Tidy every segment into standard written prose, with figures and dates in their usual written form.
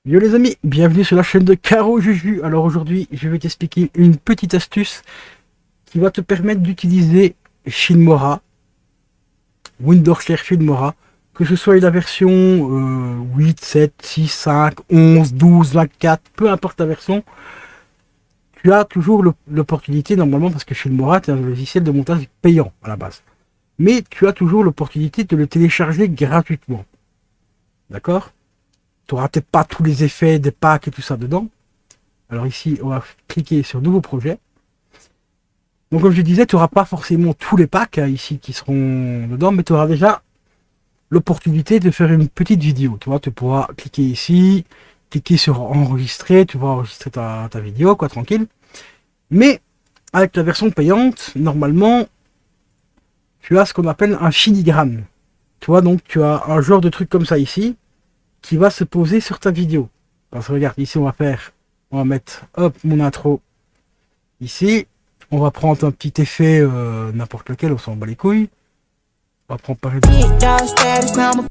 Yo les amis, bienvenue sur la chaîne de Caro Juju. Alors aujourd'hui, je vais t'expliquer une petite astuce qui va te permettre d'utiliser Filmora, Windows Share Filmora, que ce soit la version 8, 7, 6, 5, 11, 12, 24, peu importe la version, tu as toujours l'opportunité normalement, parce que Filmora est un logiciel de montage payant à la base. Mais tu as toujours l'opportunité de le télécharger gratuitement. D'accord? Tu n'auras peut-être pas tous les effets des packs et tout ça dedans. Alors ici, on va cliquer sur nouveau projet. Donc comme je disais, tu n'auras pas forcément tous les packs ici qui seront dedans, mais tu auras déjà l'opportunité de faire une petite vidéo. Tu vois, tu pourras cliquer ici, cliquer sur enregistrer, tu vas enregistrer ta vidéo, quoi, tranquille. Mais avec la version payante, normalement, tu as ce qu'on appelle un filigrane. Tu vois, donc tu as un genre de truc comme ça ici, qui va se poser sur ta vidéo. Parce que regarde, ici on va mettre, hop, mon intro ici. On va prendre un petit effet, n'importe lequel, on s'en bat les couilles. On va prendre par exemple,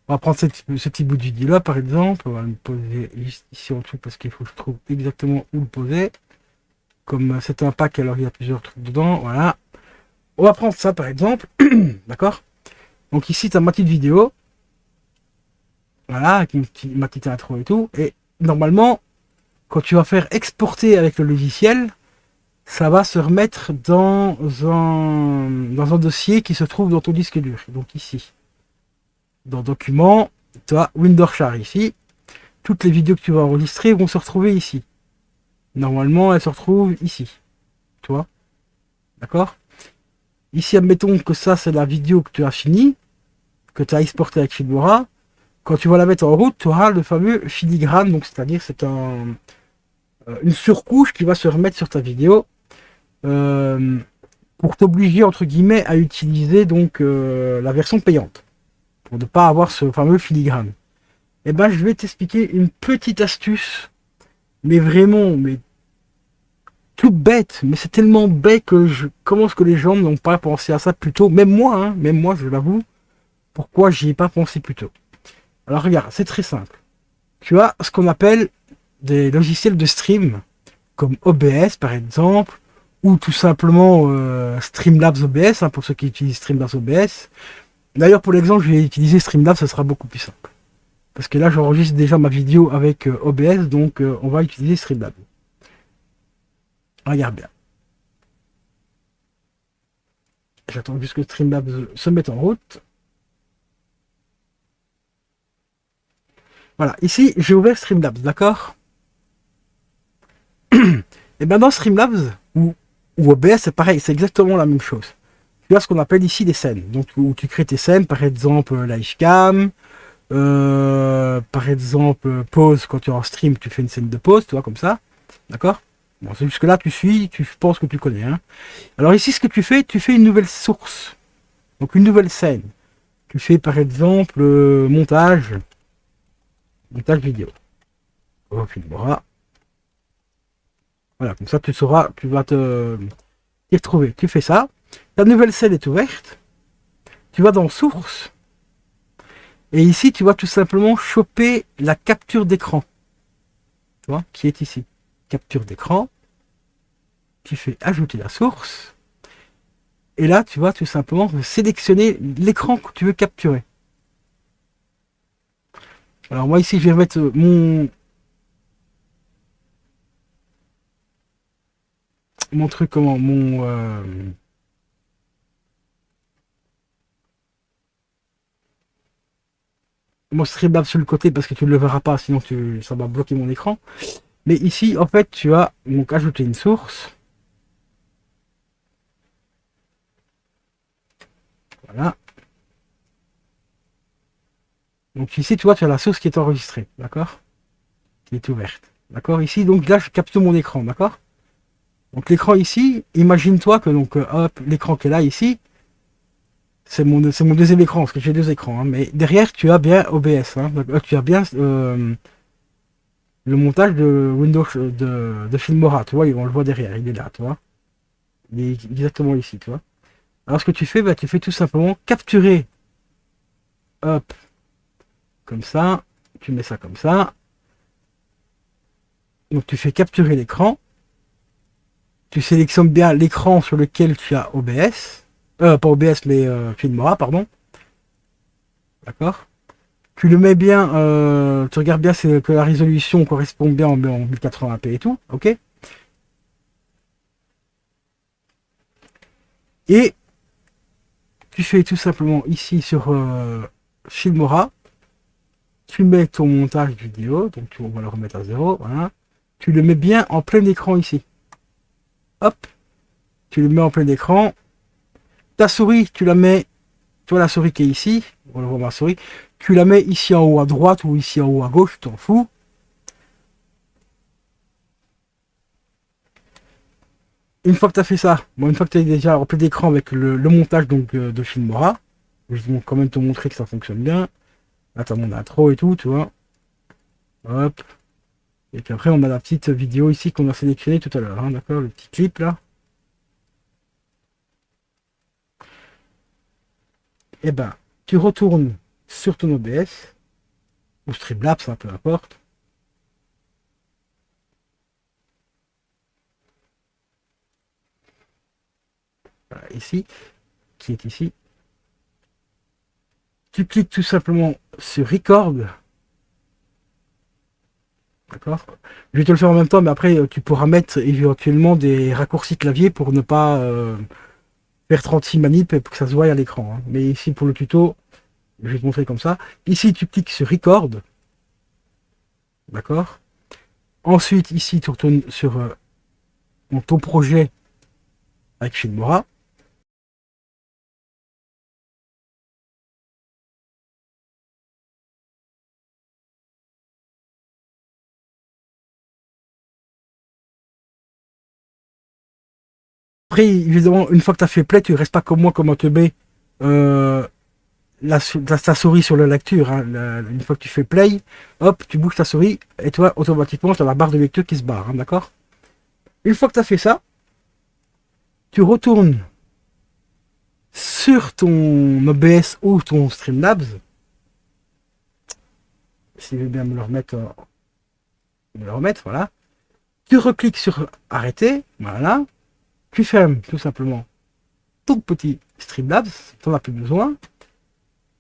on va prendre ce petit bout de vidéo là par exemple. On va le poser juste ici en dessous parce qu'il faut que je trouve exactement où le poser. Comme c'est un pack, alors il y a plusieurs trucs dedans, voilà. On va prendre ça par exemple, d'accord. Donc ici tu as ma petite vidéo. Voilà, avec ma petite intro et tout. Et normalement, quand tu vas faire exporter avec le logiciel, ça va se remettre dans un dossier qui se trouve dans ton disque dur. Donc ici, dans Documents, tu as Windows Share ici. Toutes les vidéos que tu vas enregistrer vont se retrouver ici. Normalement, elles se retrouvent ici. Tu vois? D'accord? Ici, admettons que ça, c'est la vidéo que tu as finie, que tu as exportée avec Filmora. Quand tu vas la mettre en route, tu auras le fameux filigrane, donc c'est-à-dire c'est une surcouche qui va se remettre sur ta vidéo pour t'obliger entre guillemets à utiliser donc la version payante pour ne pas avoir ce fameux filigrane. Et ben je vais t'expliquer une petite astuce, mais vraiment, mais tout bête, mais c'est tellement bête que comment est-ce que les gens n'ont pas pensé à ça plus tôt, même moi je l'avoue, pourquoi j'y ai pas pensé plus tôt. Alors regarde, c'est très simple. Tu as ce qu'on appelle des logiciels de stream, comme OBS par exemple, ou tout simplement Streamlabs OBS, hein, pour ceux qui utilisent Streamlabs OBS. D'ailleurs, pour l'exemple, je vais utiliser Streamlabs, ça sera beaucoup plus simple. Parce que là, j'enregistre déjà ma vidéo avec OBS, donc on va utiliser Streamlabs. Regarde bien. J'attends juste que Streamlabs se mette en route. Voilà, ici, j'ai ouvert Streamlabs, d'accord. Et bien dans Streamlabs, ou OBS, c'est pareil, c'est exactement la même chose. Tu as ce qu'on appelle ici des scènes. Donc, où tu crées tes scènes, par exemple, livecam, par exemple, pause, quand tu es en stream, tu fais une scène de pause, tu vois, comme ça. D'accord? Bon, c'est jusque là, tu suis, tu penses que tu connais. Hein. Alors ici, ce que tu fais une nouvelle source. Donc, une nouvelle scène. Tu fais, par exemple, montage vidéo. On filmera. Voilà, comme ça, tu sauras, tu vas t'y retrouver. Tu fais ça. Ta nouvelle scène est ouverte. Tu vas dans source. Et ici, tu vas tout simplement choper la capture d'écran. Tu vois, qui est ici. Capture d'écran. Tu fais ajouter la source. Et là, tu vas tout simplement sélectionner l'écran que tu veux capturer. Alors moi ici, je vais mettre mon truc, comment, mon Streamlabs sur le côté parce que tu ne le verras pas, sinon ça va bloquer mon écran. Mais ici, en fait, tu as donc ajouté une source. Voilà. Donc ici, tu vois, tu as la source qui est enregistrée, d'accord? Qui est ouverte. D'accord? Ici, donc là, je capture mon écran, d'accord? Donc l'écran ici, imagine-toi que donc hop, l'écran qui est là ici, c'est mon deuxième écran, parce que j'ai deux écrans, hein, mais derrière tu as bien OBS, hein, donc, tu as bien le montage de Windows de Filmora, tu vois, on le voit derrière, il est là, tu vois. Il est exactement ici, tu vois. Alors ce que tu fais, bah, tu fais tout simplement capturer, hop, comme ça, tu mets ça comme ça, Donc tu fais capturer l'écran. Tu sélectionnes bien l'écran sur lequel tu as OBS. Pas OBS, mais Filmora, pardon. D'accord. Tu le mets bien, tu regardes bien que la résolution correspond bien en 1080p et tout, ok. Et tu fais tout simplement ici sur Filmora, tu mets ton montage vidéo, donc on va le remettre à 0, voilà. Tu le mets bien en plein écran ici. Hop, tu le mets en plein écran. Ta souris, tu la mets, tu vois la souris qui est ici, on le voit ma souris, tu la mets ici en haut à droite ou ici en haut à gauche, tu t'en fous. Une fois que tu as fait ça, bon, une fois que tu as déjà en plein d'écran avec le montage donc, de Filmora, je vais quand même te montrer que ça fonctionne bien. Là, tu as mon intro et tout, tu vois. Hop. Et puis après, on a la petite vidéo ici qu'on a sélectionnée tout à l'heure, hein, d'accord, le petit clip là. Et ben, tu retournes sur ton OBS, ou Streamlabs, hein, peu importe. Voilà, ici, qui est ici. Tu cliques tout simplement sur Record. D'accord. Je vais te le faire en même temps, mais après, tu pourras mettre éventuellement des raccourcis clavier pour ne pas faire 36 manips et pour que ça se voie à l'écran. Hein. Mais ici, pour le tuto, je vais te montrer comme ça. Ici, tu cliques sur Record. D'accord. Ensuite, ici, tu retournes sur ton projet avec Filmora. Après, évidemment, une fois que tu as fait play, tu ne restes pas comme moi, comme un teubé, ta souris sur la lecture. Hein. Une fois que tu fais play, hop, tu bouges ta souris et toi, automatiquement, tu as la barre de lecture qui se barre. Hein, d'accord. Une fois que tu as fait ça, tu retournes sur ton OBS ou ton Streamlabs. Si je veux bien me le remettre, voilà. Tu recliques sur arrêter, voilà. Tu fermes tout simplement ton petit Streamlabs, tu n'en as plus besoin.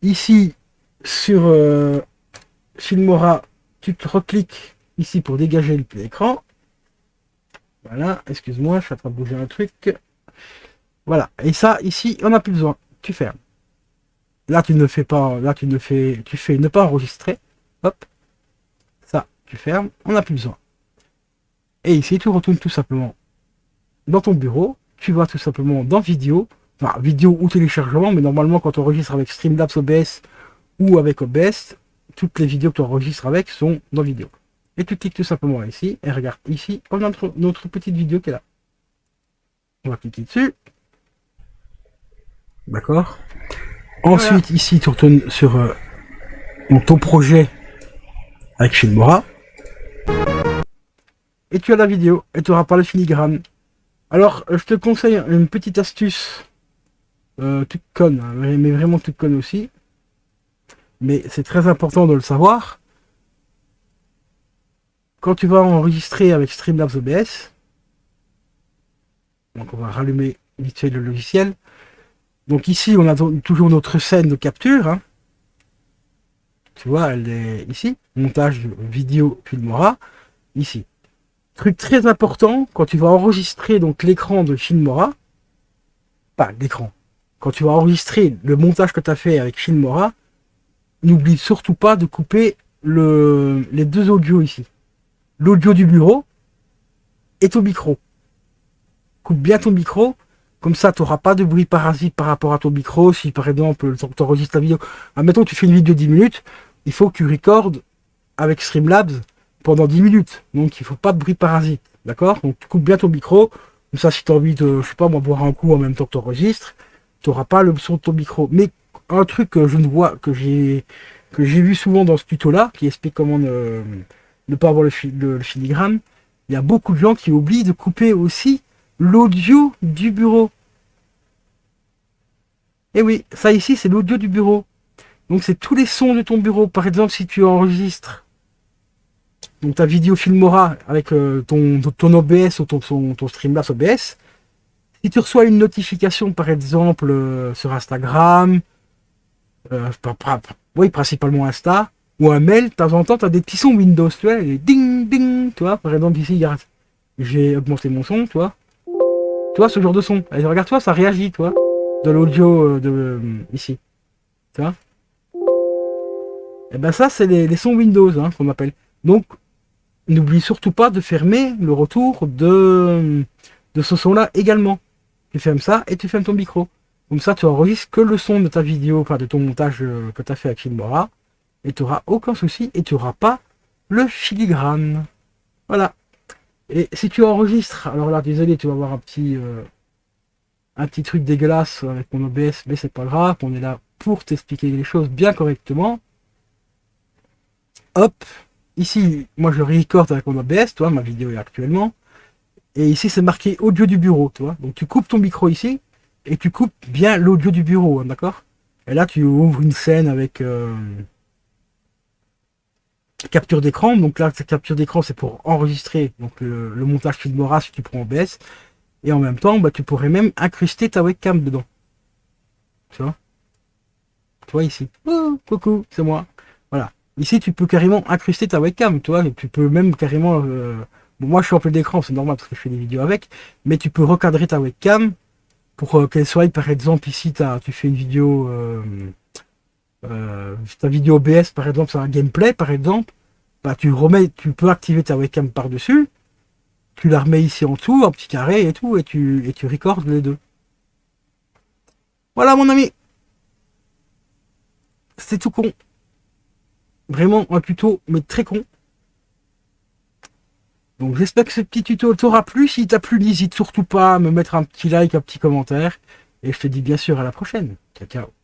Ici, sur Filmora, tu te recliques ici pour dégager l'écran. Voilà, excuse-moi, je suis en train de bouger un truc. Voilà, et ça, ici, on n'a plus besoin. Tu fermes. Là, tu ne fais pas, là, tu fais ne pas enregistrer. Hop, ça, tu fermes, on n'a plus besoin. Et ici, tu retournes tout simplement dans ton bureau. Tu vas tout simplement dans vidéo, enfin, vidéo ou téléchargement, mais normalement, quand on enregistre avec Streamlabs OBS ou avec OBS, toutes les vidéos que tu enregistres avec sont dans vidéo. Et tu cliques tout simplement ici, et regarde ici, on a notre petite vidéo qui est là. On va cliquer dessus. D'accord. Ensuite, voilà. Ici, tu retournes sur ton projet avec Filmora. Et tu as la vidéo, et tu n'auras pas le filigrane. Alors, je te conseille une petite astuce, toute conne, hein, mais vraiment toute conne aussi. Mais c'est très important de le savoir. Quand tu vas enregistrer avec Streamlabs OBS, donc on va rallumer vite fait le logiciel. Donc ici, on a toujours notre scène de capture. Hein. Tu vois, elle est ici. Montage vidéo Filmora. Ici. Truc très important, quand tu vas enregistrer donc l'écran de Filmora, pas l'écran, quand tu vas enregistrer le montage que tu as fait avec Filmora, n'oublie surtout pas de couper les deux audios ici. L'audio du bureau et ton micro. Coupe bien ton micro, comme ça tu n'auras pas de bruit parasite par rapport à ton micro. Si par exemple, le temps que tu enregistres la vidéo, admettons que tu fais une vidéo de 10 minutes, il faut que tu recordes avec Streamlabs pendant 10 minutes. Donc il ne faut pas de bruit parasite. D'accord. Donc tu coupes bien ton micro. Comme ça, si tu as envie de, je sais pas moi, boire un coup en même temps que tu enregistres, tu n'auras pas le son de ton micro. Mais un truc que je ne vois, que j'ai vu souvent dans ce tuto-là, qui explique comment ne pas avoir le filigrane, il y a beaucoup de gens qui oublient de couper aussi l'audio du bureau. Et oui, ça ici, c'est l'audio du bureau. Donc c'est tous les sons de ton bureau. Par exemple, si tu enregistres donc ta vidéo Filmora avec ton OBS ou ton Streamlabs OBS, si tu reçois une notification par exemple sur Instagram, oui principalement Insta, ou un mail, de temps en temps tu as des petits sons Windows, tu vois, les ding ding, tu vois, par exemple ici, regarde, j'ai augmenté mon son, tu vois, ce genre de son, allez, regarde-toi, ça réagit, tu vois, de l'audio ici, tu vois. Et ben ça c'est les sons Windows hein, qu'on appelle. Donc n'oublie surtout pas de fermer le retour de ce son-là également. Tu fermes ça et tu fermes ton micro. Comme ça, tu enregistres que le son de ta vidéo, enfin de ton montage que tu as fait avec Filmora, et tu n'auras aucun souci et tu n'auras pas le filigrane. Voilà. Et si tu enregistres, alors là, désolé, tu vas avoir un petit truc dégueulasse avec mon OBS, mais c'est pas grave, on est là pour t'expliquer les choses bien correctement. Hop, ici, moi je record avec mon OBS, toi, ma vidéo est actuellement. Et ici, c'est marqué audio du bureau, tu vois. Donc tu coupes ton micro ici, et tu coupes bien l'audio du bureau, hein, d'accord. Et là, tu ouvres une scène avec capture d'écran. Donc là, cette capture d'écran, c'est pour enregistrer donc le montage Filmora si tu prends OBS. Et en même temps, bah, tu pourrais même incruster ta webcam dedans. Tu vois. Tu vois ici. Oh, coucou, c'est moi. Voilà. Ici, tu peux carrément incruster ta webcam, tu vois. Et tu peux même carrément... bon, moi, je suis en plein d'écran, c'est normal parce que je fais des vidéos avec. Mais tu peux recadrer ta webcam pour qu'elle soit, par exemple, ici, tu fais une vidéo... ta vidéo OBS, par exemple, c'est un gameplay, par exemple. Bah, tu peux activer ta webcam par-dessus. Tu la remets ici en dessous, en petit carré et tout. Et tu recordes les deux. Voilà, mon ami. C'est tout con. Vraiment un tuto, mais très con. Donc j'espère que ce petit tuto t'aura plu. Si t'as plu, n'hésite surtout pas à me mettre un petit like, un petit commentaire. Et je te dis bien sûr à la prochaine. Ciao, ciao.